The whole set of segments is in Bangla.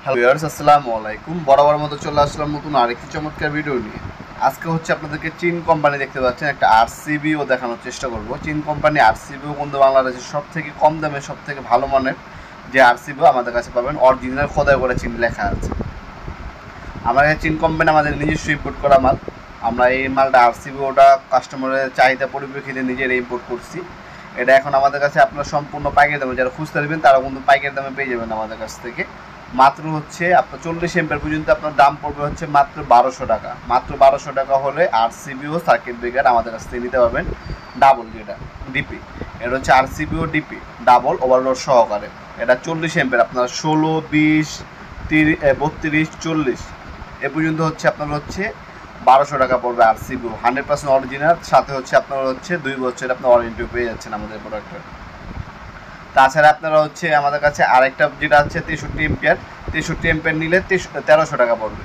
হ্যালো ভিউয়ার্স, আসসালামু আলাইকুম। বরাবর মতো চলে আসলাম নতুন আরেকটি চমৎকার ভিডিও নিয়ে। আজকে হচ্ছে আপনাদেরকে চীন কোম্পানি দেখতে পাচ্ছেন একটা আরসিবিও দেখানোর চেষ্টা করব। চীন কোম্পানি আরসিবিও কিন্তু বাংলাদেশের সবথেকে কম দামে সবথেকে ভালো মানের যে আরসিবিও আমাদের কাছে পাবেন, অরিজিনাল খোদাই করে চীন লেখা আছে। আমার কাছে চীন কোম্পানি আমাদের নিজস্ব ইম্পোর্ট করা মাল। আমরা এই মালটা আরসিবিওটা কাস্টমারের চাহিদা পরিপ্রেক্ষিতে নিজেরা ইম্পোর্ট করছি। এটা এখন আমাদের কাছে আপনার সম্পূর্ণ পাইকারি দামে, যারা খুঁজতে নেবেন তারা কিন্তু পাইকারি দামে পেয়ে যাবেন আমাদের কাছ থেকে। মাত্র হচ্ছে আপনার 40 এম্পিয়ার পর্যন্ত আপনার দাম পড়বে হচ্ছে মাত্র 1200 টাকা। মাত্র 1200 টাকা হলে আরসিবিও সার্কিট ব্রেকার আমাদের কাছ থেকে নিতে পারবেন। ডাবল যেটা ডিপি, এটা হচ্ছে আরসিবিও ডিপি ডাবল ওভারলোড সহকারে। এটা 40 এম্পিয়ার আপনার 16, 20, 30, 32, 40 এ পর্যন্ত হচ্ছে আপনার হচ্ছে 1200 টাকা পড়বে আরসিবিও 100% অরিজিনাল। সাথে হচ্ছে আপনার হচ্ছে 2 বছর আপনার ওয়ারেন্টিও পেয়ে যাচ্ছেন আমাদের প্রোডাক্টের। তাছাড়া আপনারা হচ্ছে আমাদের কাছে আরেকটা যেটা আছে 63 এম্পিয়ার, 63 এম্পিয়ার নিলে 1300 টাকা পড়বে।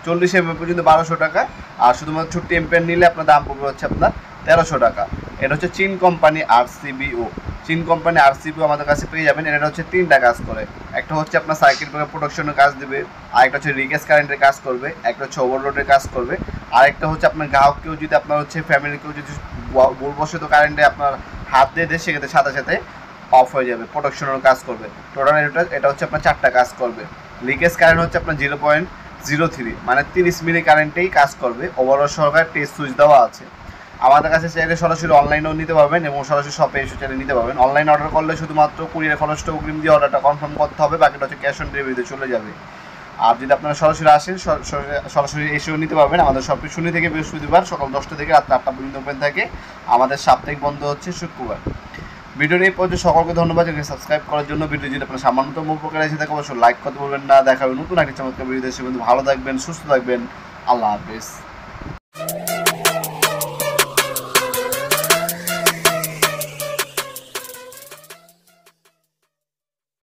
40 এম্পিয়ার পর্যন্ত 1200 টাকা, আর শুধুমাত্র 60 এম্পিয়ার নিলে আপনার দাম পড়বে হচ্ছে আপনার 1300 টাকা। এটা হচ্ছে চীন কোম্পানি আরসিবিও। চীন কোম্পানি আরসিবিও আমাদের কাছে পেয়ে যাবেন। এটা হচ্ছে 3টা কাজ করে। একটা হচ্ছে আপনার সার্কিট ব্রেকার প্রোটেকশনের কাজ দেবে, আরেকটা হচ্ছে রিগেস কারেন্টের কাজ করবে, একটা হচ্ছে ওভারলোডের কাজ করবে, আরেকটা হচ্ছে আপনার গ্রাহককেও যদি আপনার হচ্ছে ফ্যামিলিকেও যদি ভুলবশত কারেন্টে আপনার হাত দিয়ে দেয় সেক্ষেত্রে সাথে সাথে অফ হয়ে যাবে, প্রোটেকশনের কাজ করবে। টোটাল এটা হচ্ছে আপনার 4টা কাজ করবে। লিকেজ কারেন্ট হচ্ছে আপনার 0.03 মানে 30 মিলি কারেন্টেই কাজ করবে। ওভারঅল সহকারে টেস্ট সুইচ দেওয়া আছে। আমাদের কাছে চাইলে সরাসরি অনলাইনেও নিতে পারবেন এবং সরাসরি শপে এসে চাইলে নিতে পারবেন। অনলাইন অর্ডার করলে শুধুমাত্র কুরিয়ার খরচটা অগ্রিম দিয়ে অর্ডারটা কনফার্ম করতে হবে, বাকিটা হচ্ছে ক্যাশ অন ডেলিভারিতে চলে যাবে। আর যদি আপনারা সরাসরি আসেন সরাসরি এসেও নিতে পারবেন। আমাদের শপে শনি থেকে বৃহস্পতিবার সকাল 10টা থেকে রাত 8টা পর্যন্ত ওপেন থাকে। আমাদের সাপ্তাহিক বন্ধ হচ্ছে শুক্রবার। ভিডিওর এই পর্যন্ত সকলকে ধন্যবাদ। সাবস্ক্রাইব করার জন্য ভিডিও যদি আপনার সামান্যতম উপকার এসে থাকে অবশ্যই লাইক করতে বলবেন না। দেখা হবে নতুন একটা চমৎকার ভিডিও। সে কিন্তু ভালো থাকবেন, সুস্থ থাকবেন। আল্লাহ হাফেজ।